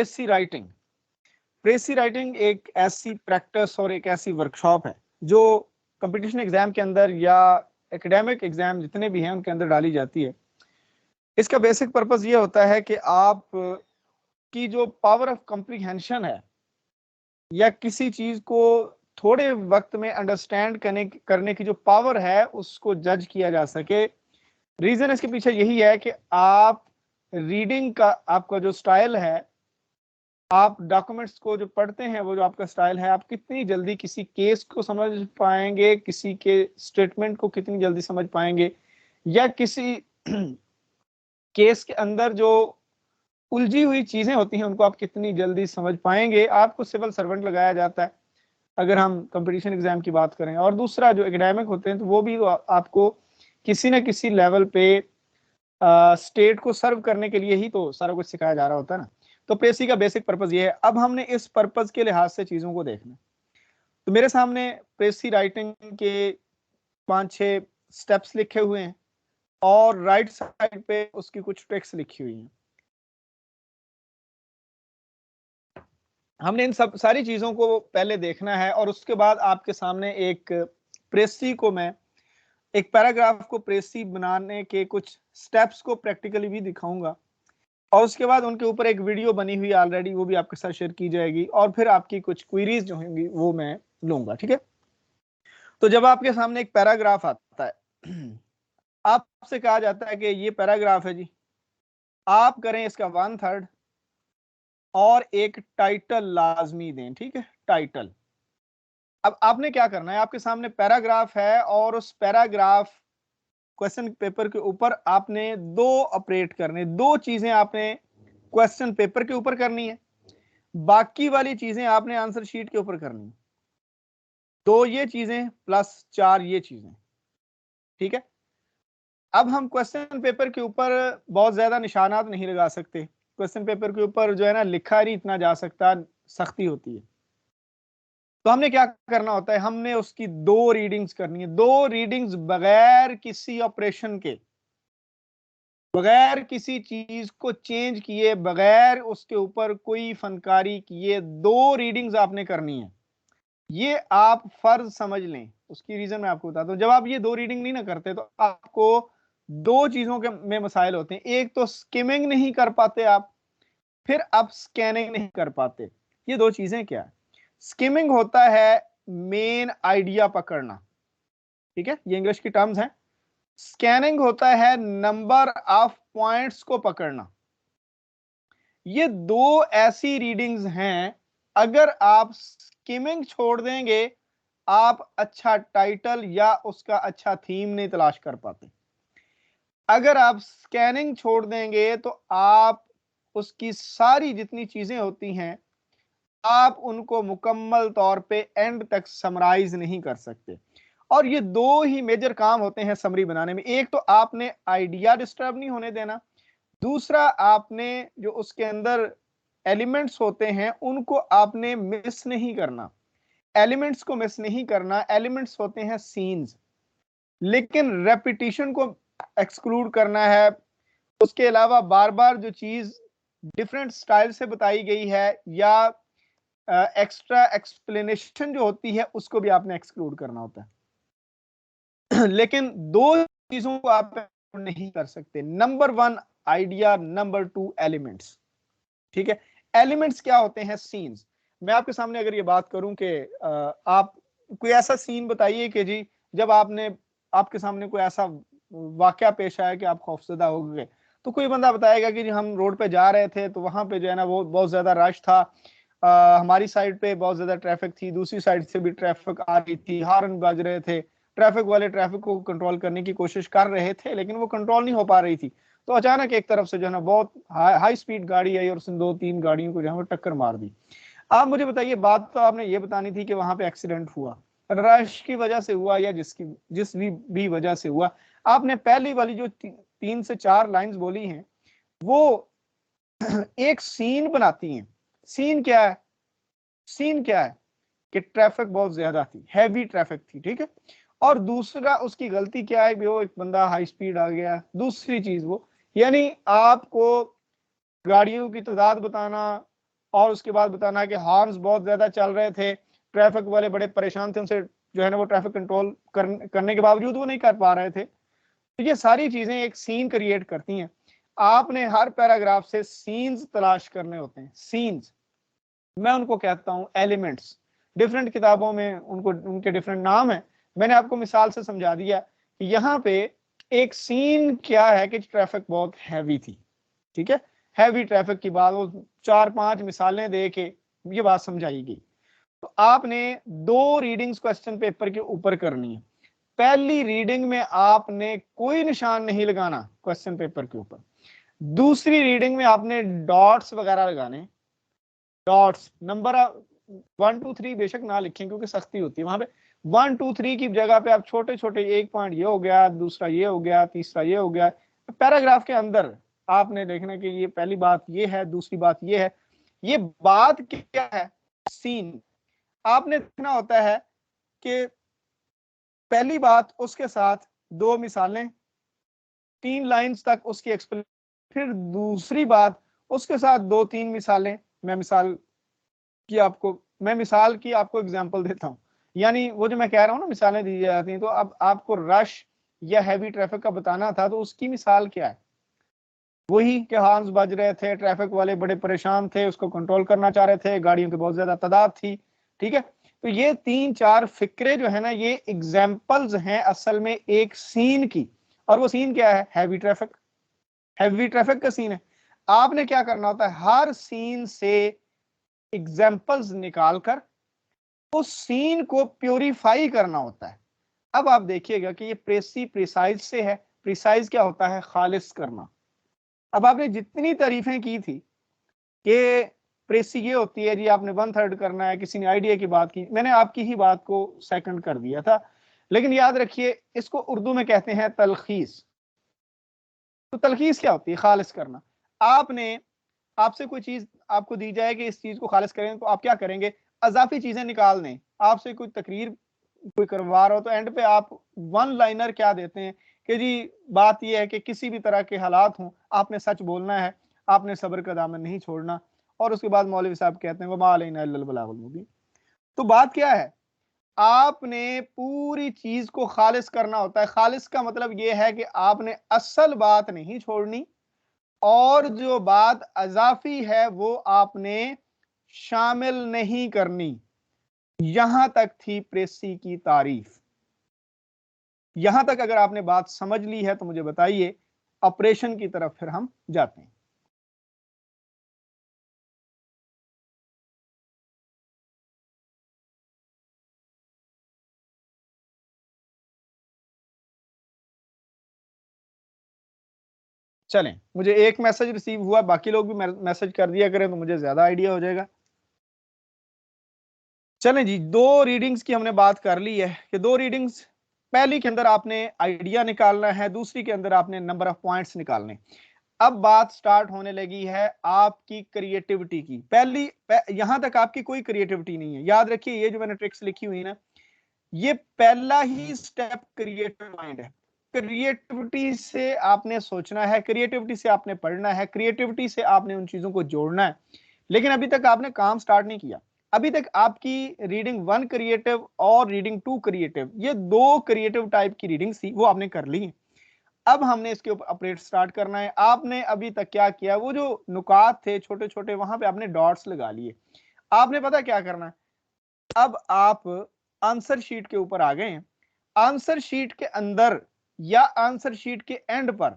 प्रेसी writing. प्रेसी writing एक ऐसी practice और एक ऐसी वर्कशॉप है जो कंपटीशन एग्जाम के अंदर या एकेडमिक एग्जाम जितने भी हैं उनके अंदर डाली जाती है। इसका बेसिक पर्पस ये होता है कि आप की जो पावर ऑफ कॉम्प्रिहेंशन है या किसी चीज को थोड़े वक्त में अंडरस्टैंड करने की जो पावर है उसको जज किया जा सके। रीजन इसके पीछे यही है कि आप रीडिंग का आपका जो स्टाइल है, आप डॉक्यूमेंट्स को जो पढ़ते हैं वो जो आपका स्टाइल है, आप कितनी जल्दी किसी केस को समझ पाएंगे, किसी के स्टेटमेंट को कितनी जल्दी समझ पाएंगे, या किसी केस के अंदर जो उलझी हुई चीजें होती हैं उनको आप कितनी जल्दी समझ पाएंगे। आपको सिविल सर्वेंट लगाया जाता है अगर हम कंपटीशन एग्जाम की बात करें, और दूसरा जो एकेडमिक होते हैं तो वो भी आपको किसी न किसी लेवल पे स्टेट को सर्व करने के लिए ही तो सारा कुछ सिखाया जा रहा होता है ना। तो प्रेसी का बेसिक पर्पस ये है। अब हमने इस पर्पस के लिहाज से चीजों को देखना। तो मेरे सामने प्रेसी राइटिंग के 5-6 स्टेप्स लिखे हुए हैं और राइट साइड पे उसकी कुछ ट्रिक्स लिखी हुई हैं। हमने इन सब सारी चीजों को पहले देखना है और उसके बाद आपके सामने एक प्रेसी को मैं एक पैराग्राफ को प्रेसी बनाने के कुछ स्टेप्स को प्रैक्टिकली भी दिखाऊंगा, और उसके बाद उनके ऊपर एक वीडियो बनी हुई ऑलरेडी, वो भी आपके साथ शेयर की जाएगी, और फिर आपकी कुछ क्वेरीज जो होंगी वो मैं लूंगा। ठीक है। तो जब आपके सामने एक पैराग्राफ आता है, आपसे कहा जाता है कि ये पैराग्राफ है जी, आप करें इसका 1/3 और एक टाइटल लाजमी दें। ठीक है, टाइटल। अब आपने क्या करना है, आपके सामने पैराग्राफ है और उस पैराग्राफ क्वेश्चन पेपर के ऊपर आपने दो ऑपरेट करने, दो चीजें आपने क्वेश्चन पेपर के ऊपर करनी है, बाकी वाली चीजें आपने आंसर शीट के ऊपर करनी है। दो ये चीजें प्लस 4 ये चीजें। ठीक है। अब हम क्वेश्चन पेपर के ऊपर बहुत ज्यादा निशानात नहीं लगा सकते। क्वेश्चन पेपर के ऊपर जो है ना लिखा नहीं इतना जा सकता, सख्ती होती है। तो हमने क्या करना होता है, हमने उसकी दो रीडिंग्स करनी है। दो रीडिंग्स बगैर किसी ऑपरेशन के, बगैर किसी चीज को चेंज किए, बगैर उसके ऊपर कोई फनकारी किए, दो रीडिंग्स आपने करनी है। ये आप फर्ज समझ लें। उसकी रीजन मैं आपको बताता हूं। जब आप ये दो रीडिंग नहीं ना करते तो आपको दो चीजों के में मसाइल होते हैं। एक तो स्किमिंग नहीं कर पाते आप, फिर आप स्कैनिंग नहीं कर पाते। ये दो चीजें क्या है? स्किमिंग होता है मेन आइडिया पकड़ना, ठीक है, ये इंग्लिश की टर्म्स हैं। स्कैनिंग होता है नंबर ऑफ पॉइंट्स को पकड़ना। ये दो ऐसी रीडिंग्स हैं, अगर आप स्किमिंग छोड़ देंगे आप अच्छा टाइटल या उसका अच्छा थीम नहीं तलाश कर पाते। अगर आप स्कैनिंग छोड़ देंगे तो आप उसकी सारी जितनी चीजें होती हैं आप उनको मुकम्मल तौर पे एंड तक समराइज नहीं कर सकते। और ये दो ही मेजर काम होते हैं समरी बनाने में। एक तो आपने आइडिया डिस्टर्ब नहीं होने देना, दूसरा आपने जो उसके अंदर एलिमेंट्स होते हैं उनको आपने मिस नहीं करना। एलिमेंट्स को मिस नहीं करना, एलिमेंट्स होते हैं सीन्स, लेकिन रेपिटिशन को एक्सक्लूड करना है। उसके अलावा बार बार जो चीज डिफरेंट स्टाइल से बताई गई है या एक्स्ट्रा एक्सप्लेनेशन जो होती है उसको भी आपने एक्सक्लूड करना होता है। लेकिन दो चीजों को आप नहीं कर सकते। Number 1 idea, number 2 elements. ठीक है। एलिमेंट्स क्या होते हैं? सीन्स। मैं आपके सामने अगर ये बात करूं कि आप कोई ऐसा सीन बताइए कि जी जब आपके सामने कोई ऐसा वाकया पेश आया कि आप खौफजदा हो गए, तो कोई बंदा बताएगा कि जी हम रोड पे जा रहे थे तो वहां पे जो है ना वो बहुत ज्यादा रश था, हमारी साइड पे बहुत ज्यादा ट्रैफिक थी, दूसरी साइड से भी ट्रैफिक आ रही थी, हॉर्न बज रहे थे, ट्रैफिक वाले ट्रैफिक को कंट्रोल करने की कोशिश कर रहे थे लेकिन वो कंट्रोल नहीं हो पा रही थी। तो अचानक एक तरफ से जो है ना बहुत हाई स्पीड गाड़ी आई और उसने 2-3 गाड़ियों को जो है टक्कर मार दी। आप मुझे बताइए, बात तो आपने ये बतानी थी कि वहां पे एक्सीडेंट हुआ, रश की वजह से हुआ या जिस भी वजह से हुआ। आपने पहली वाली जो 3 से 4 लाइंस बोली हैं वो एक सीन बनाती हैं। सीन क्या है? सीन क्या है कि ट्रैफिक बहुत ज्यादा थी, हैवी ट्रैफिक थी, ठीक है। और दूसरा उसकी गलती क्या है? वो एक बंदा हाई स्पीड आ गया। दूसरी चीज वो, यानी आपको गाड़ियों की तादाद बताना, और उसके बाद बताना कि हॉर्न्स बहुत ज्यादा चल रहे थे, ट्रैफिक वाले बड़े परेशान थे, उनसे जो है ना वो ट्रैफिक कंट्रोल करने के बावजूद वो नहीं कर पा रहे थे। तो ये सारी चीजें एक सीन क्रिएट करती हैं। आपने हर पैराग्राफ से सीन्स तलाश करने होते हैं। सीन्स मैं उनको कहता हूं एलिमेंट्स। डिफरेंट किताबों में उनको उनके डिफरेंट नाम है। मैंने आपको मिसाल से समझा दिया कि यहाँ पे एक सीन क्या है कि ट्रैफिक बहुत हैवी थी, ठीक है, हैवी ट्रैफिक की बात, वो 4-5 मिसालें दे के ये बात समझाई गई। तो आपने 2 रीडिंग्स क्वेश्चन पेपर के ऊपर करनी है। पहली रीडिंग में आपने कोई निशान नहीं लगाना क्वेश्चन पेपर के ऊपर। दूसरी रीडिंग में आपने डॉट्स वगैरह लगाने, डॉट्स नंबर 1 2 3 बेशक ना लिखें क्योंकि सख्ती होती है वहां पे। 1 2 3 की जगह पे आप छोटे छोटे, एक पॉइंट ये हो गया, दूसरा ये हो गया, तीसरा ये हो गया। पैराग्राफ के अंदर आपने देखना कि ये पहली बात ये है, दूसरी बात ये है। ये बात क्या है? सीन। आपने देखना होता है कि पहली बात उसके साथ 2 मिसालें, 3 लाइंस तक उसकी एक्सप्लेन, फिर दूसरी बात उसके साथ 2-3 मिसालें। मैं मिसाल की आपको एग्जांपल देता हूं। यानी वो जो मैं कह रहा हूं ना मिसालें दी जाती हैं, तो अब आपको रश या हैवी ट्रैफिक का बताना था, तो उसकी मिसाल क्या है? वही कि हॉर्न्स बज रहे थे, ट्रैफिक वाले बड़े परेशान थे, उसको कंट्रोल करना चाह रहे थे, गाड़ियों की बहुत ज्यादा तादाद थी, ठीक है। तो ये 3-4 फिक्रे जो है ना, ये एग्जाम्पल्स हैं असल में एक सीन की। और वो सीन क्या है? Heavy traffic. हैवी ट्रैफिक का सीन है। आपने क्या करना होता है? हर सीन से एग्जाम्पल्स निकालकर उस सीन को प्योरीफाई करना होता है। अब आप देखिएगा कि ये प्रिसाइज से है। प्रिसाइज क्या होता है? खालिस करना। अब आपने जितनी तारीफें की थी कि प्रेसी ये होती है जी, आपने 1/3 करना है, किसी ने आइडिया की बात की, मैंने आपकी ही बात को सेकंड कर दिया था। लेकिन याद रखिए, इसको उर्दू में कहते हैं तलखीस। तो तलखीस क्या होती है? खालिस करना। आपने आपसे कोई चीज आपको दी जाए कि इस चीज को खालिस करें, तो आप क्या करेंगे? अजाफी चीजें निकाल दें। आपसे कोई तकरीर कोई करवा रहा हो तो एंड पे आप 1 लाइनर क्या देते हैं कि जी बात यह है कि किसी भी तरह के हालात हों, आपने सच बोलना है, आपने सब्र का दामन नहीं छोड़ना। और उसके बाद मौलवी साहब कहते हैं वमा अलैना इल्लल बलागुल मुबीन। तो बात क्या है? आपने पूरी चीज को खालिस करना होता है। खालिस का मतलब यह है कि आपने असल बात नहीं छोड़नी, और जो बात अजाफी है वो आपने शामिल नहीं करनी। यहां तक थी प्रेसी की तारीफ। यहां तक अगर आपने बात समझ ली है तो मुझे बताइए, ऑपरेशन की तरफ फिर हम जाते हैं। चलें, मुझे एक मैसेज रिसीव हुआ, बाकी लोग भी मैसेज कर दिया करें तो मुझे ज्यादा आइडिया हो जाएगा। चलें जी, 2 रीडिंग्स की हमने बात कर ली है कि 2 रीडिंग्स, पहली के अंदर आपने आइडिया निकालना है, दूसरी के अंदर आपने नंबर ऑफ पॉइंट्स निकालने। अब बात स्टार्ट होने लगी है आपकी क्रिएटिविटी की। यहां तक आपकी कोई क्रिएटिविटी नहीं है। याद रखिए, ये जो मैंने ट्रिक्स लिखी हुई ना, ये पहला ही स्टेप क्रिएटिव माइंड है। क्रिएटिविटी से आपने सोचना है, क्रिएटिविटी से आपने पढ़ना है, क्रिएटिविटी से आपने उन चीजों को जोड़ना है। लेकिन अभी तक आपने काम स्टार्ट नहीं किया। अभी तक आपकी रीडिंग 1 क्रिएटिव और रीडिंग 2 क्रिएटिव, ये 2 क्रिएटिव टाइप की रीडिंग थी, वो आपने कर ली है। अब हमने इसके ऊपर ऑपरेट स्टार्ट करना है। आपने अभी तक क्या किया? वो जो नुकात थे छोटे छोटे, वहां पे आपने डॉट्स लगा लिए। आपने पता क्या करना है? अब आप आंसर शीट के ऊपर आ गए हैं। आंसर शीट के अंदर या आंसर शीट के एंड पर,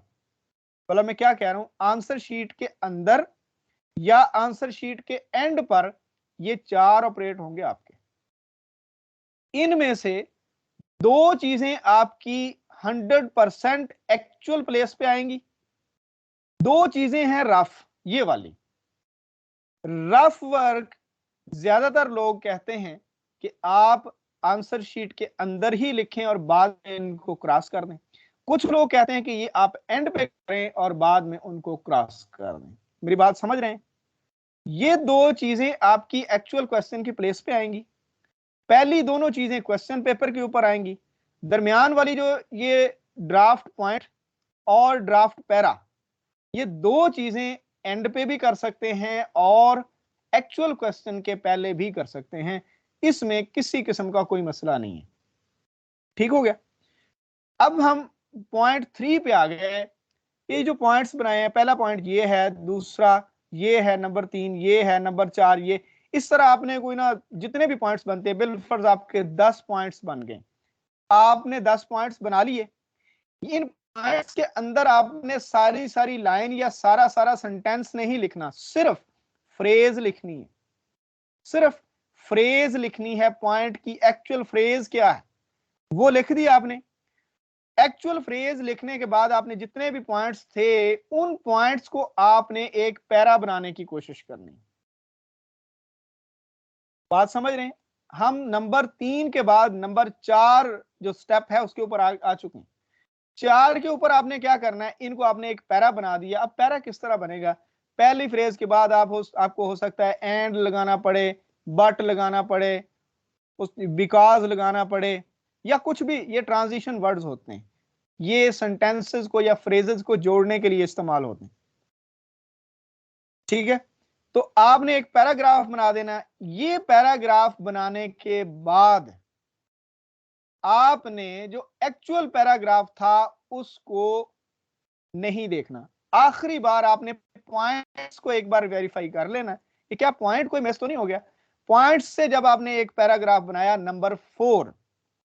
मतलब मैं क्या कह रहा हूं, आंसर शीट के अंदर या आंसर शीट के एंड पर ये 4 ऑपरेट होंगे आपके। इनमें से 2 चीजें आपकी 100% एक्चुअल प्लेस पे आएंगी। 2 चीजें हैं रफ, ये वाली। रफ वर्क ज्यादातर लोग कहते हैं कि आप आंसर शीट के अंदर ही लिखें और बाद में इनको क्रॉस कर दें। कुछ लोग कहते हैं कि ये आप एंड पे करें और बाद में उनको क्रॉस कर दें। मेरी बात समझ रहे हैं? ये 2 चीजें आपकी एक्चुअल क्वेश्चन की प्लेस पे आएंगी। पहली दोनों चीजें क्वेश्चन पेपर के ऊपर आएंगी। दरमियान वाली जो ये ड्राफ्ट पॉइंट और ड्राफ्ट पैरा, ये 2 चीजें एंड पे भी कर सकते हैं और एक्चुअल क्वेश्चन के पहले भी कर सकते हैं, इसमें किसी किस्म का कोई मसला नहीं है। ठीक हो गया। अब हम पॉइंट 3 पे आ गए। ये जो पॉइंट्स बनाए हैं, पहला पॉइंट ये है, दूसरा ये है, नंबर 3 ये है, नंबर 4 ये, इस तरह आपने कोई ना जितने भी पॉइंट्स बनते हैं, बिलफर्ज आपके 10 पॉइंट्स बन गए। आपने 10 पॉइंट्स बना लिए। इन पॉइंट्स के अंदर आपने सारी सारी लाइन या सारा सारा सेंटेंस नहीं लिखना, सिर्फ फ्रेज लिखनी है, सिर्फ फ्रेज लिखनी है। पॉइंट की एक्चुअल फ्रेज क्या है वो लिख दिया आपने। एक्चुअल फ्रेज लिखने के बाद आपने जितने भी पॉइंट्स थे उन पॉइंट्स को आपने एक पैरा बनाने की कोशिश करनी। बात समझ रहे हैं? हम नंबर 3 के बाद नंबर 4 जो स्टेप है उसके ऊपर आ चुके हैं। 4 के ऊपर आपने क्या करना है, इनको आपने एक पैरा बना दिया। अब पैरा किस तरह बनेगा, पहली फ्रेज के बाद आपको हो सकता है एंड लगाना पड़े, बट लगाना पड़े, उस बिकॉज लगाना पड़े, या कुछ भी। ये ट्रांजिशन वर्ड्स होते हैं, ये सेंटेंसेस को या फ्रेजेस को जोड़ने के लिए इस्तेमाल होते हैं। ठीक है, तो आपने एक पैराग्राफ बना देना। ये पैराग्राफ बनाने के बाद आपने जो एक्चुअल पैराग्राफ था उसको नहीं देखना। आखिरी बार आपने पॉइंट्स को एक बार वेरीफाई कर लेना कि क्या पॉइंट कोई मिस तो नहीं हो गया। पॉइंट्स से जब आपने एक पैराग्राफ बनाया नंबर 4,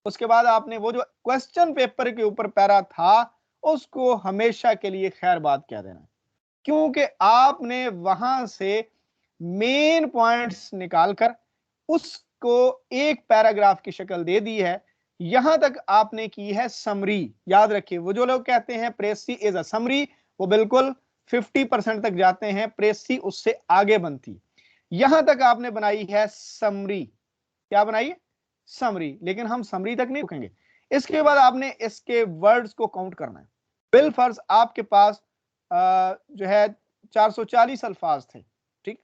उसके बाद आपने वो जो क्वेश्चन पेपर के ऊपर पैरा था उसको हमेशा के लिए खैर बात कह देना, क्योंकि आपने वहां से मेन पॉइंट्स निकालकर उसको एक पैराग्राफ की शक्ल दे दी है। यहां तक आपने की है समरी। याद रखिए, वो जो लोग कहते हैं प्रेसी इज अ समरी, वो बिल्कुल 50% तक जाते हैं, प्रेसी उससे आगे बनती। यहां तक आपने बनाई है समरी। क्या बनाई है? समरी। लेकिन हम समरी तक नहीं रुकेंगे, इसके बाद आपने इसके वर्ड्स को काउंट करना है। बिल फर्ज आपके पास जो है 440 अल्फाज थे, ठीक।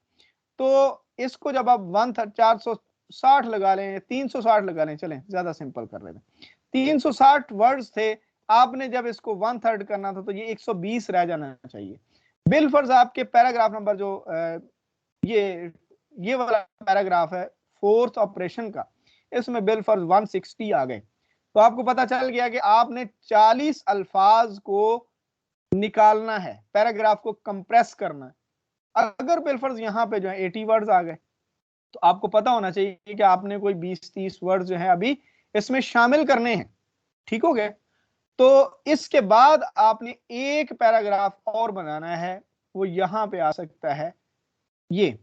तो इसको जब आप 460 लगा लें, 360 लगा लें, चलें ज्यादा सिंपल कर लेते हैं, 360 वर्ड्स थे। आपने जब इसको 1/3 करना था तो ये 120 रह जाना चाहिए। बिल फर्ज आपके पैराग्राफ नंबर जो ये वाला पैराग्राफ है फोर्थ ऑपरेशन का, इसमें बिल फर्ज 160 आ गए। तो आपको पता चल गया कि आपने 40 अल्फाज को निकालना है, पैराग्राफ को कंप्रेस करना है। अगर बिलफर्ज यहां पे जो है 80 वर्ड्स आ गए तो आपको पता होना चाहिए कि आपने कोई 20-30 वर्ड्स जो है अभी इसमें शामिल करने हैं। ठीक हो गए? तो इसके बाद आपने एक पैराग्राफ और बनाना है, वो यहां पे आ सकता है, ये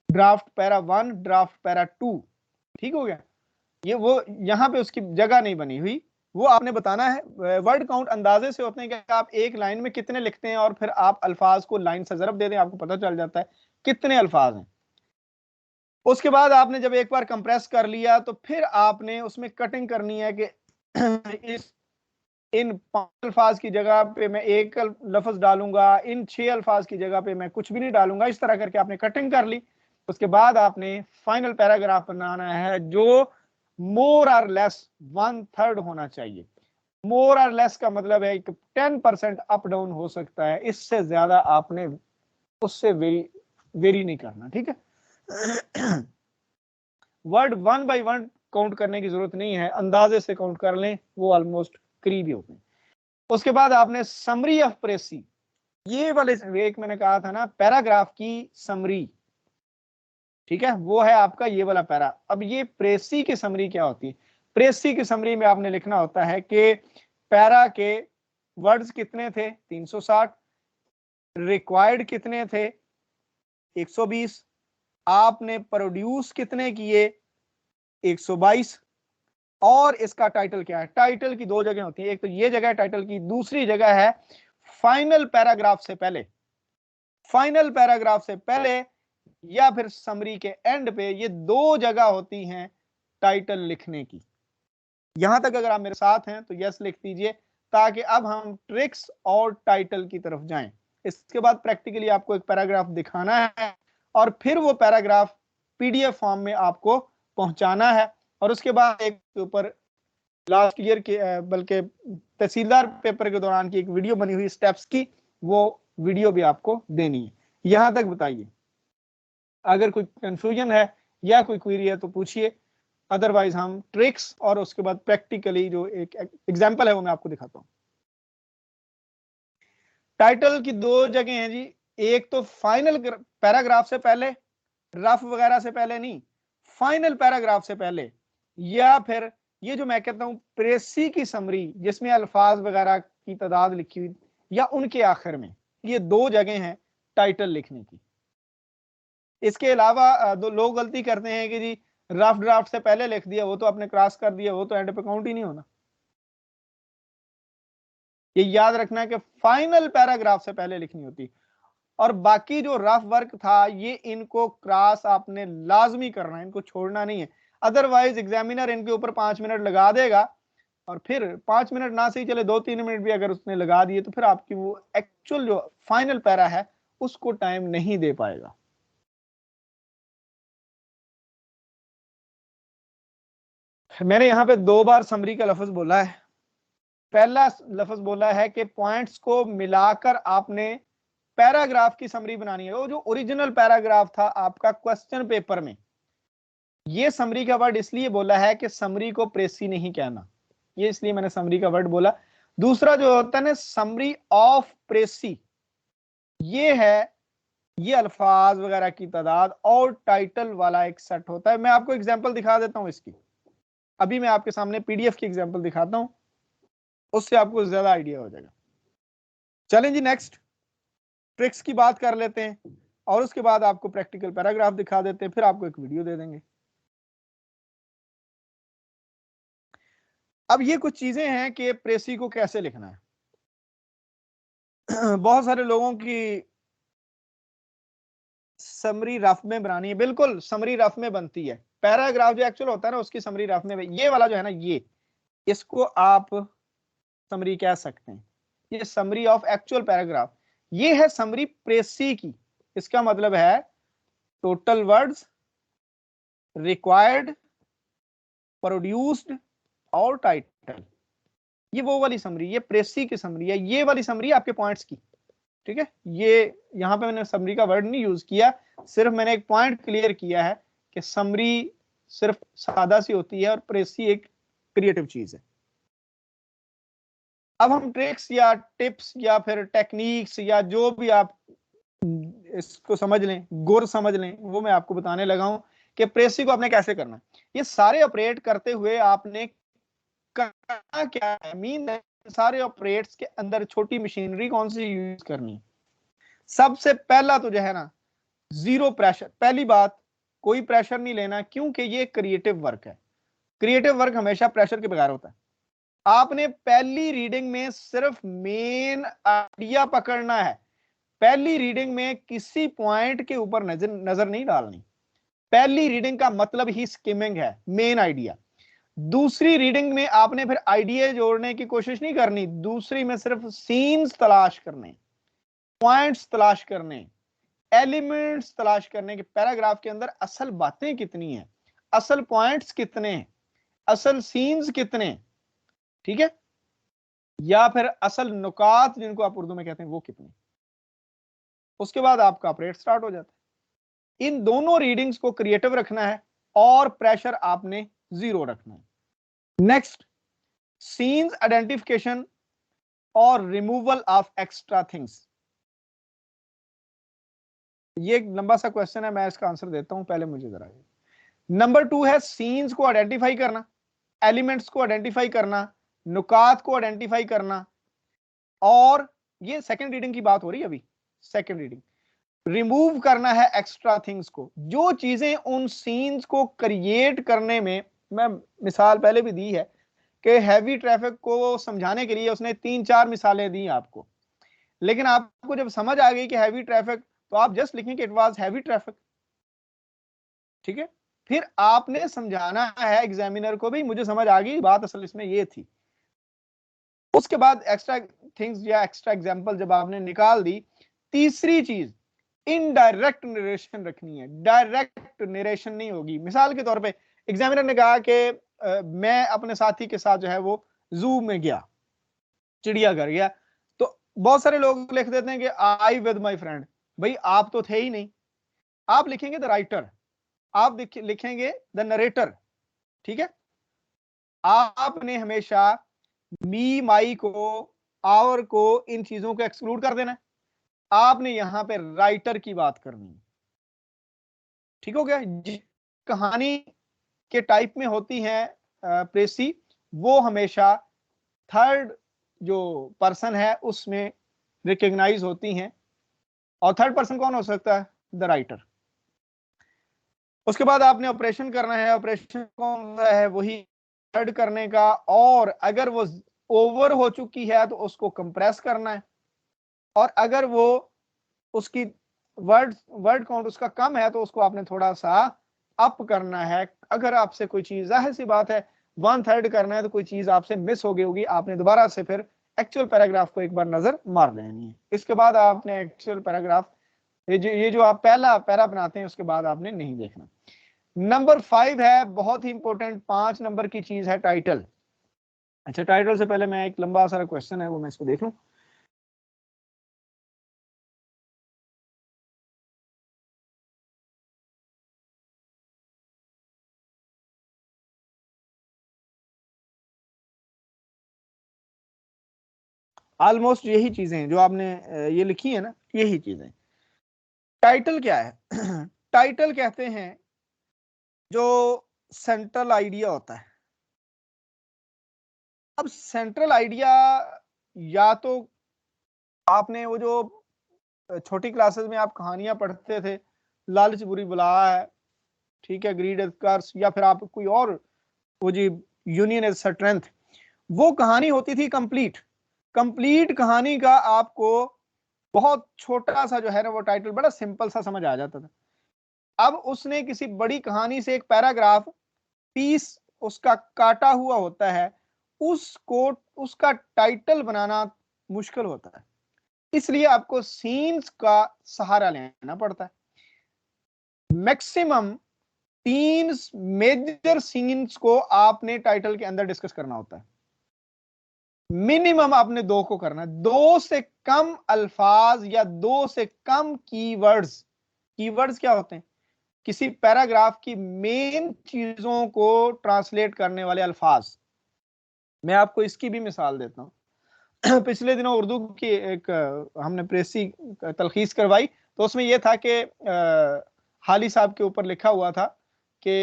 ड्राफ्ट पैरा 1, ड्राफ्ट पैरा 2। ठीक हो गया? ये वो यहां पे उसकी जगह नहीं बनी हुई, वो आपने बताना है। वर्ड काउंट अंदाजे से होते हैं कि आप एक लाइन में कितने लिखते हैं और फिर आप अल्फाज को लाइन से ज़रब दे दें, आपको पता चल जाता है कितने अल्फाज हैं। उसके बाद आपने जब एक बार कंप्रेस कर लिया तो फिर आपने उसमें कटिंग करनी है कि इन 5 अल्फाज की जगह पे मैं एक लफ्ज डालूंगा, इन 6 अल्फाज की जगह पे मैं कुछ भी नहीं डालूंगा। इस तरह करके आपने कटिंग कर ली। उसके बाद आपने फाइनल पैराग्राफ बनाना है जो मोर और लेस 1/3 होना चाहिए। मोर और लेस का मतलब है कि 10% अप डाउन हो सकता है, इससे ज्यादा आपने उससे वेरी नहीं करना। ठीक है? वर्ड 1 बाय 1 काउंट करने की जरूरत नहीं है, अंदाजे से काउंट कर लें, वो ऑलमोस्ट करीब ही होते हैं। उसके बाद आपने समरी ऑफ प्रेसी, ये वाले एक मैंने कहा था ना पैराग्राफ की समरी, ठीक है, वो है आपका ये वाला पैरा। अब ये प्रेसी की समरी क्या होती है? प्रेसी की समरी में आपने लिखना होता है कि पैरा के वर्ड्स कितने थे 360, रिक्वायर्ड कितने थे 120, आपने प्रोड्यूस कितने किए 122, और इसका टाइटल क्या है? टाइटल की 2 जगह होती है, एक तो ये जगह है टाइटल की, दूसरी जगह है फाइनल पैराग्राफ से पहले। फाइनल पैराग्राफ से पहले या फिर समरी के एंड पे, ये 2 जगह होती हैं टाइटल लिखने की। यहां तक अगर आप मेरे साथ हैं तो यस लिख दीजिए, ताकि अब हम ट्रिक्स और टाइटल की तरफ जाएं। इसके बाद प्रैक्टिकली आपको एक पैराग्राफ दिखाना है और फिर वो पैराग्राफ पीडीएफ फॉर्म में आपको पहुंचाना है, और उसके बाद एक ऊपर लास्ट ईयर के बल्कि तहसीलदार पेपर के दौरान की एक वीडियो बनी हुई स्टेप्स की, वो वीडियो भी आपको देनी है। यहां तक बताइए। अगर कोई कंफ्यूजन है या कोई क्वेरी है तो पूछिए, अदरवाइज हम ट्रिक्स और उसके बाद प्रैक्टिकली जो एक एग्जांपल है वो मैं आपको दिखाता हूं। टाइटल की दो जगह हैं जी, एक तो फाइनल पैराग्राफ से पहले, रफ वगैरह से पहले नहीं, फाइनल पैराग्राफ से पहले, या फिर ये जो मैं कहता हूं प्रेसी की समरी जिसमें अल्फाज वगैरह की तादाद लिखी हुई, या उनके आखिर में। ये दो जगह हैं टाइटल लिखने की। इसके अलावा दो लोग गलती करते हैं कि जी रफ ड्राफ्ट से पहले लिख दिया, वो तो आपने क्रॉस कर दिया, वो तो एंड पे काउंट ही नहीं होना। ये याद रखना है कि फाइनल पैराग्राफ से पहले लिखनी होती। और बाकी जो रफ वर्क था ये इनको क्रॉस आपने लाजमी करना है, इनको छोड़ना नहीं है। अदरवाइज एग्जामिनर इनके ऊपर 5 मिनट लगा देगा, और फिर 5 मिनट ना सही चले 2-3 मिनट भी अगर उसने लगा दिए तो फिर आपकी वो एक्चुअल जो फाइनल पैरा है उसको टाइम नहीं दे पाएगा। मैंने यहां पे 2 बार समरी का लफ्ज बोला है। पहला लफ्ज बोला है कि पॉइंट्स को मिलाकर आपने पैराग्राफ की समरी बनानी है। वो जो ओरिजिनल पैराग्राफ था आपका क्वेश्चन पेपर में, ये समरी का वर्ड इसलिए बोला है कि समरी को प्रेसी नहीं कहना, ये इसलिए मैंने समरी का वर्ड बोला। दूसरा जो होता है ना समरी ऑफ प्रेसी, ये है ये अल्फाज वगैरह की तादाद और टाइटल वाला एक सेट होता है। मैं आपको एग्जांपल दिखा देता हूं इसकी। अभी मैं आपके सामने पीडीएफ की एग्जांपल दिखाता हूं, उससे आपको ज्यादा आइडिया हो जाएगा। चलें जी, नेक्स्ट ट्रिक्स की बात कर लेते हैं और उसके बाद आपको प्रैक्टिकल पैराग्राफ दिखा देते हैं, फिर आपको एक वीडियो दे देंगे। अब ये कुछ चीजें हैं कि प्रेसी को कैसे लिखना है। बहुत सारे लोगों की समरी रफ में बनानी है, बिल्कुल समरी रफ में बनती है। पैराग्राफ जो एक्चुअल होता है ना उसकी समरी रफ में, ये वाला जो है ना ये, इसको आप समरी कह सकते हैं। ये समरी ऑफ एक्चुअल पैराग्राफ, ये है समरी प्रेसी की। इसका मतलब है टोटल वर्ड्स रिक्वायर्ड, प्रोड्यूस्ड और टाइटल। ये वो वाली समरी, ये प्रेसी की समरी है। ये वाली समरी आपके पॉइंट्स की, ठीक है। ये यहां पे मैंने समरी का वर्ड नहीं यूज किया, सिर्फ मैंने एक पॉइंट क्लियर किया है कि समरी सिर्फ सादा सी होती है और प्रेसी एक क्रिएटिव चीज है। अब हम ट्रिक्स या टिप्स या फिर टेक्निक्स या जो भी आप इसको समझ लें, गुर समझ लें, वो मैं आपको बताने लगा हूं कि प्रेसी को आपने कैसे करना है। ये सारे ऑपरेट करते हुए आपने करना क्या है, मीन सारे ऑपरेट्स के अंदर छोटी मशीनरी कौन सी यूज करनी है। सबसे पहला तो जो है ना जीरो प्रेशर। पहली बात, कोई प्रेशर नहीं लेना, क्योंकि ये क्रिएटिव वर्क है। क्रिएटिव वर्क हमेशा प्रेशर के बगैर होता है। आपने पहली रीडिंग में सिर्फ मेन आइडिया पकड़ना है। पहली रीडिंग में किसी पॉइंट के ऊपर नजर नहीं डालनी। पहली रीडिंग का मतलब ही स्किमिंग है, मेन आइडिया। दूसरी रीडिंग में आपने फिर आइडिया जोड़ने की कोशिश नहीं करनी, दूसरी में सिर्फ सीन्स तलाश करने, पॉइंट्स तलाश करने, एलिमेंट्स तलाश करने के पैराग्राफ के अंदर असल बातें कितनी हैं, असल पॉइंट्स कितने हैं, असल सीन्स कितने, ठीक है, या फिर असल नुकात जिनको आप उर्दू में कहते हैं वो कितने। उसके बाद आपका ऑपरेट स्टार्ट हो जाता है। इन दोनों रीडिंग्स को क्रिएटिव रखना है और प्रेशर आपने जीरो रखना है। नेक्स्ट, सीन्स आइडेंटिफिकेशन और रिमूवल ऑफ एक्स्ट्रा थिंग्स। ये एक लंबा सा क्वेश्चन है, मैं इसका आंसर देता हूं, पहले मुझे जरा। नंबर 2 है सीन्स को आइडेंटिफाई करना, एलिमेंट्स को आइडेंटिफाई करना, नुकात को आइडेंटिफाई करना, और ये सेकंड रीडिंग की बात हो रही है अभी, सेकंड रीडिंग। रिमूव करना है एक्स्ट्रा थिंग्स को, जो चीजें उन सीन्स को क्रिएट करने में, मैं मिसाल पहले भी दी है कि हैवी ट्रैफिक को समझाने के लिए उसने 3-4 मिसालें दी आपको, लेकिन आपको जब समझ आ गई कि हैवी ट्रैफिक, तो आप जस्ट लिखेंगे इट वाज हैवी ट्रैफिक, ठीक है। फिर आपने समझाना है एग्जामिनर को भी, मुझे समझ आ गई बात असल इसमें ये थी। उसके बाद एक्स्ट्रा थिंग्स या एक्स्ट्रा एग्जांपल जब आपने निकाल दी, तीसरी चीज इनडायरेक्ट नरेशन रखनी है। डायरेक्ट नरेशन नहीं होगी। मिसाल के तौर पे एग्जामिनर ने कहा कि मैं अपने साथी के साथ जो है वो जू में गया, चिड़ियाघर गया, तो बहुत सारे लोग लिख देते हैं कि आई विद माय फ्रेंड। भाई आप तो थे ही नहीं, आप लिखेंगे द राइटर, आप लिखेंगे द नरेटर, ठीक है। आपने हमेशा मी, माई को, आवर को, इन चीजों को एक्सक्लूड कर देना है। आपने यहां पे राइटर की बात करनी है, ठीक हो गया। कहानी के टाइप में होती है प्रेसी, वो हमेशा थर्ड जो पर्सन है उसमें रिकग्नाइज होती हैं। और थर्ड पर्सन कौन हो सकता है? The writer. उसके बाद आपने ऑपरेशन करना है, ऑपरेशन कौन सा है? वही थर्ड करने का, और अगर वो ओवर हो चुकी है तो उसको कंप्रेस करना है, और अगर वो उसकी वर्ड वर्ड काउंट उसका कम है तो उसको आपने थोड़ा सा अप करना है। अगर आपसे कोई चीज, जाहिर सी बात है, 1/3 करना है तो कोई चीज आपसे मिस हो गई होगी, आपने दोबारा से फिर एक्चुअल पैराग्राफ को एक बार नजर मार लेनी है। इसके बाद आपने एक्चुअल पैराग्राफ, ये जो आप पहला पैरा बनाते हैं उसके बाद आपने नहीं देखना। नंबर 5 है, बहुत ही इंपॉर्टेंट, 5 नंबर की चीज है टाइटल। अच्छा, टाइटल से पहले मैं एक लंबा सारा क्वेश्चन है वो मैं इसको देख लूं। ऑलमोस्ट यही चीजें हैं जो आपने ये लिखी है ना, यही चीजें। टाइटल क्या है? टाइटल कहते हैं जो सेंट्रल आइडिया होता है। अब सेंट्रल आइडिया, या तो आपने वो जो छोटी क्लासेस में आप कहानियां पढ़ते थे, लालच बुरी बला है, ठीक है, ग्रीड इज कर्स, या फिर आप कोई और, वो जी यूनियन इज स्ट्रेंथ, वो कहानी होती थी कंप्लीट। कंप्लीट कहानी का आपको बहुत छोटा सा जो है ना वो टाइटल बड़ा सिंपल सा समझ आ जाता था। अब उसने किसी बड़ी कहानी से एक पैराग्राफ पीस उसका काटा हुआ होता है, उसको उसका टाइटल बनाना मुश्किल होता है, इसलिए आपको सीन्स का सहारा लेना पड़ता है। मैक्सिमम 3 मेजर सीन्स को आपने टाइटल के अंदर डिस्कस करना होता है। मिनिमम आपने 2 को करना है, 2 से कम अल्फाज या 2 से कम कीवर्ड्स। कीवर्ड्स क्या होते हैं? किसी पैराग्राफ की मेन चीजों को ट्रांसलेट करने वाले अल्फाज। मैं आपको इसकी भी मिसाल देता हूं। पिछले दिनों उर्दू की एक हमने प्रेसी तलखीस करवाई, तो उसमें यह था कि हाली साहब के ऊपर लिखा हुआ था कि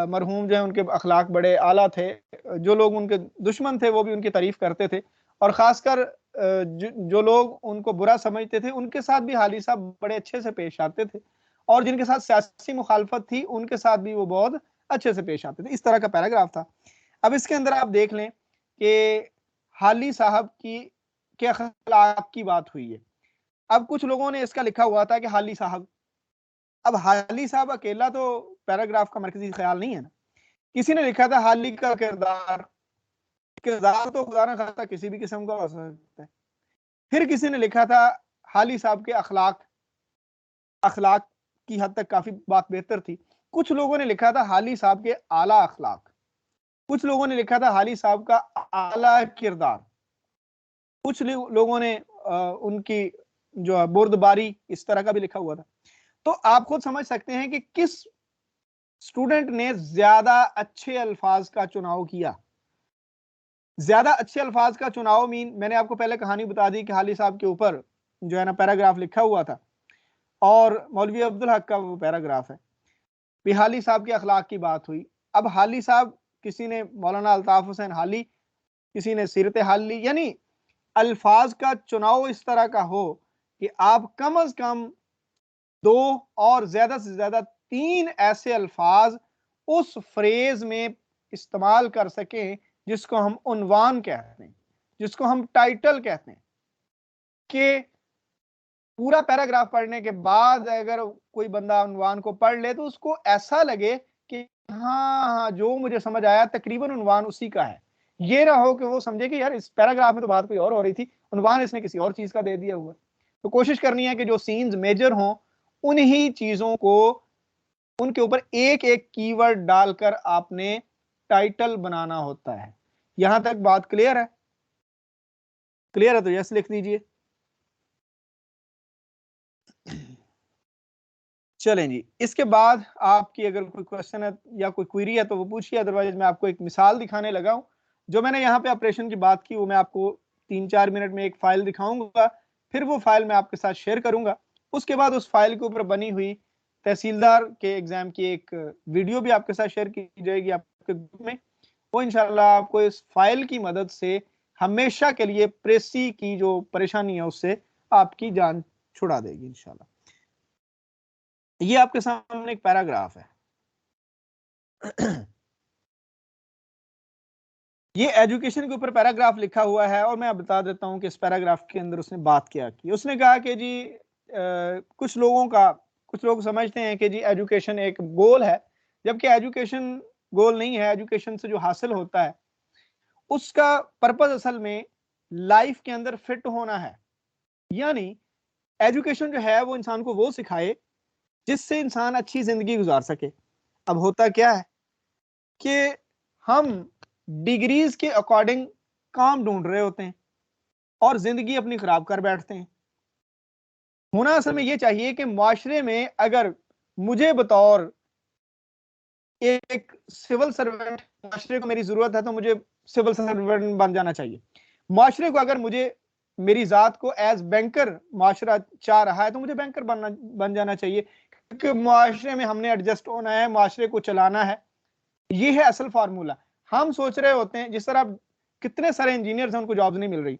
मरहूम जो है उनके अखलाक बड़े आला थे, जो लोग उनके दुश्मन थे वो भी उनकी तारीफ करते थे, और खासकर जो लोग उनको बुरा समझते थे उनके साथ भी हाली साहब बड़े अच्छे से पेश आते थे, और जिनके साथ सियासी मुखालफत थी उनके साथ भी वो बहुत अच्छे से पेश आते थे। इस तरह का पैराग्राफ था। अब इसके अंदर आप देख लें कि हाली साहब की के अखलाक की बात हुई है। अब कुछ लोगों ने इसका लिखा हुआ था कि हाली साहब, अब हाली साहब अकेला तो पैराग्राफ का मरकजी ख्याल नहीं है ना। किसी ने लिखा था हाली का किरदार, किरदार तो खुदा ना खास्ता किसी भी किस्म का हो सकता है। फिर किसी ने लिखा था हाली साहब के अखलाक, अखलाक की हद तक काफी बात बेहतर थी। कुछ लोगों ने लिखा था हाली साहब के आला अखलाक, कुछ लोगों ने लिखा था हाली साहब का आला किरदार, कुछ लोगों ने उनकी जो है बुर्दबारी, इस तरह का भी लिखा हुआ था। तो आप खुद समझ सकते हैं कि किस स्टूडेंट ने ज्यादा अच्छे अल्फाज का चुनाव किया। ज्यादा अच्छे अल्फाज का चुनाव मीन, मैंने आपको पहले कहानी बता दी कि हाली साहब के ऊपर जो है ना पैराग्राफ लिखा हुआ था, और मौलवी अब्दुल हक का वो पैराग्राफ है। फिर हाली साहब के अखलाक की बात हुई। अब हाली साहब, किसी ने मौलाना अल्ताफ हुसैन हाली, किसी ने सीरत हाली, यानी अल्फाज का चुनाव इस तरह का हो कि आप कम अज कम 2 और ज्यादा से ज्यादा 3 ऐसे अल्फाज उस फ्रेज में इस्तेमाल कर सकें जिसको हम उन्वान कहते हैं, जिसको हम टाइटल कहते हैं। कि पूरा पैराग्राफ पढ़ने के बाद अगर कोई बंदा उन्वान को पढ़ ले तो उसको ऐसा लगे कि हाँ हाँ, जो मुझे समझ आया तकरीबन उन्वान उसी का है। ये ना हो कि वो समझे कि यार इस पैराग्राफ में तो बात कोई और हो रही थी, उन्वान इसने किसी और चीज का दे दिया हुआ। तो कोशिश करनी है कि जो सीन्स मेजर हों उन्हीं चीजों को, उनके ऊपर एक एक कीवर्ड डालकर आपने टाइटल बनाना होता है। यहां तक बात क्लियर है? क्लियर है तो यस लिख दीजिए। चलें जी, इसके बाद आपकी अगर कोई क्वेश्चन है या कोई क्वेरी है तो वो पूछिए, अदरवाइज मैं आपको एक मिसाल दिखाने लगा हूं। जो मैंने यहाँ पे ऑपरेशन की बात की वो मैं आपको 3-4 मिनट में एक फाइल दिखाऊंगा, फिर वो फाइल मैं आपके साथ शेयर करूंगा। उसके बाद उस फाइल के ऊपर बनी हुई तहसीलदार के एग्जाम की एक वीडियो भी आपके साथ शेयर की जाएगी आपके ग्रुप में। वो इंशाल्लाह आपको इस फाइल की मदद से हमेशा के लिए प्रेसी की जो परेशानी है उससे आपकी जान छुड़ा देगी इंशाल्लाह। ये आपके सामने एक पैराग्राफ है। ये एजुकेशन के ऊपर पैराग्राफ लिखा हुआ है और मैं बता देता हूं कि इस पैराग्राफ के अंदर उसने बात क्या की। उसने कहा कि जी कुछ लोग समझते हैं कि जी एजुकेशन एक गोल है, जबकि एजुकेशन गोल नहीं है। एजुकेशन से जो हासिल होता है उसका पर्पस असल में लाइफ के अंदर फिट होना है। यानी एजुकेशन जो है वो इंसान को वो सिखाए जिससे इंसान अच्छी जिंदगी गुजार सके। अब होता क्या है कि हम डिग्रीज के अकॉर्डिंग काम ढूंढ रहे होते हैं और जिंदगी अपनी खराब कर बैठते हैं। होना असल में ये चाहिए कि माशरे में अगर मुझे बतौर एक सिविल सर्वेंट माशरे को मेरी जरूरत है तो मुझे सिविल सर्वेंट बन जाना चाहिए। माशरे को अगर मुझे मेरी जात को एज बैंकर माशरा चाह रहा है तो मुझे बैंकर बन जाना चाहिए, क्योंकि माशरे में हमने एडजस्ट होना है, माशरे को चलाना है। ये है असल फार्मूला। हम सोच रहे होते हैं जिस तरह कितने सारे इंजीनियर्स हैं उनको जॉब्स नहीं मिल रही,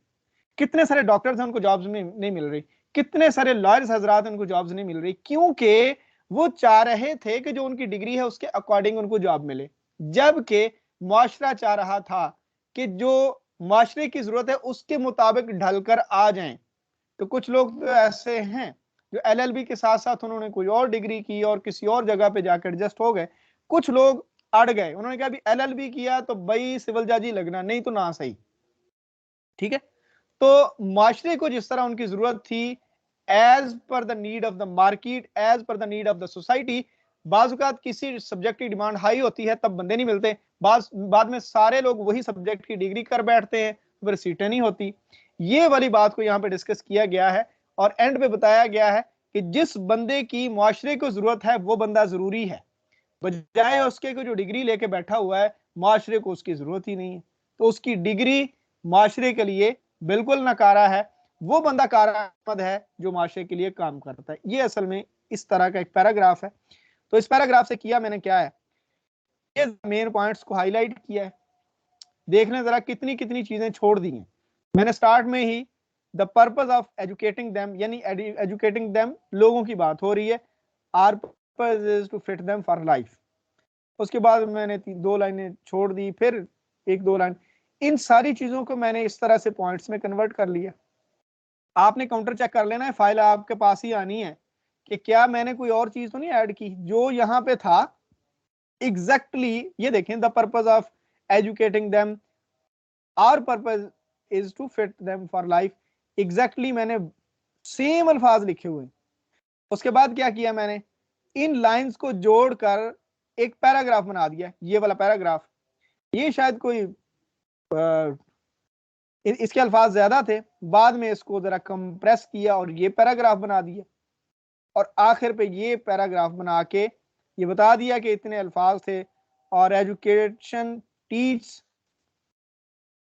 कितने सारे डॉक्टर्स हैं उनको जॉब्स नहीं मिल रही, कितने सारे लॉयर्स हजरात हैं उनको जॉब्स नहीं मिल रही, क्योंकि वो चाह रहे थे कि जो उनकी डिग्री है उसके अकॉर्डिंग उनको जॉब मिले, जबकि मुआशरा चाह रहा था कि जो मुआशरे की जरूरत है उसके मुताबिक ढलकर आ जाएं। तो कुछ लोग तो ऐसे हैं जो एलएलबी के साथ साथ उन्होंने कोई और डिग्री की और किसी और जगह पे जाकर एडजस्ट हो गए। कुछ लोग अड़ गए, उन्होंने कहा अभी एलएलबी किया तो भाई सिविल जज ही लगना, नहीं तो ना सही। ठीक है, तो माशरे को जिस तरह उनकी जरूरत थी as per the need of the market, as per the need of the society, बाजुकात किसी सब्जेक्ट की डिमांड हाई होती है तब बंदे नहीं मिलते, बाद में सारे लोग वही सब्जेक्ट की डिग्री कर बैठते हैं, फिर सीटें नहीं होती। ये वाली बात को यहाँ पे डिस्कस किया गया है और एंड पे बताया गया है कि जिस बंदे की माशरे को जरूरत है वो बंदा जरूरी है, बजाय उसके को जो डिग्री लेके बैठा हुआ है माशरे को उसकी जरूरत ही नहीं है, तो उसकी डिग्री माशरे के लिए बिल्कुल नकारा है। वो बंदा कारआमद है जो माशरे के लिए काम करता है। ये असल में इस तरह का एक पैराग्राफ है। तो इस पैराग्राफ से किया मैंने क्या है, ये मेन पॉइंट्स को हाईलाइट किया है। देखने जरा कितनी कितनी चीजें छोड़ दी हैं। मैंने स्टार्ट में ही the purpose of educating them, यानी एजुकेटिंग देम लोगों की बात हो रही है, our purpose is to fit them for life. उसके बाद मैंने 2 लाइनें छोड़ दी, फिर 1-2 लाइन, इन सारी चीजों को मैंने इस तरह से पॉइंट्स में कन्वर्ट कर लिया। आपने काउंटर चेक कर लेना है, फाइल आपके पास ही आनी है कि क्या मैंने कोई और चीज तो नहीं ऐड की। जो यहाँ पे था एग्जैक्टली ये देखें, the purpose of educating them, our purpose is to fit them for life, exactly मैंने सेम अल्फाज लिखे हुए। उसके बाद क्या किया मैंने, इन लाइंस को जोड़कर एक पैराग्राफ बना दिया। ये वाला पैराग्राफ, ये शायद कोई इसके अल्फाज ज्यादा थे, बाद में इसको जरा कंप्रेस किया और ये पैराग्राफ बना दिया, और आखिर पे ये पैराग्राफ बना के ये बता दिया कि इतने अल्फाज थे। और education teach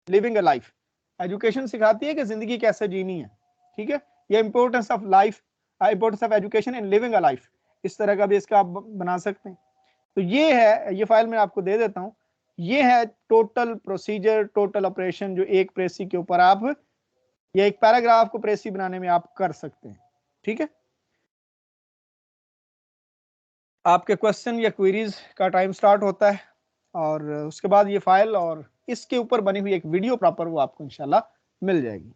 living a life, education सिखाती है कि जिंदगी कैसे जीनी है। ठीक है, ये importance of life, importance of education in living a life, इस तरह का भी इसका आप बना सकते हैं। तो ये है, ये फाइल मैं आपको दे देता हूं। ये है टोटल प्रोसीजर, टोटल ऑपरेशन जो एक प्रेसी के ऊपर आप या एक पैराग्राफ को प्रेसी बनाने में आप कर सकते हैं। ठीक है, आपके क्वेश्चन या क्वेरीज का टाइम स्टार्ट होता है और उसके बाद ये फाइल और इसके ऊपर बनी हुई एक वीडियो प्रॉपर वो आपको इंशाल्लाह मिल जाएगी।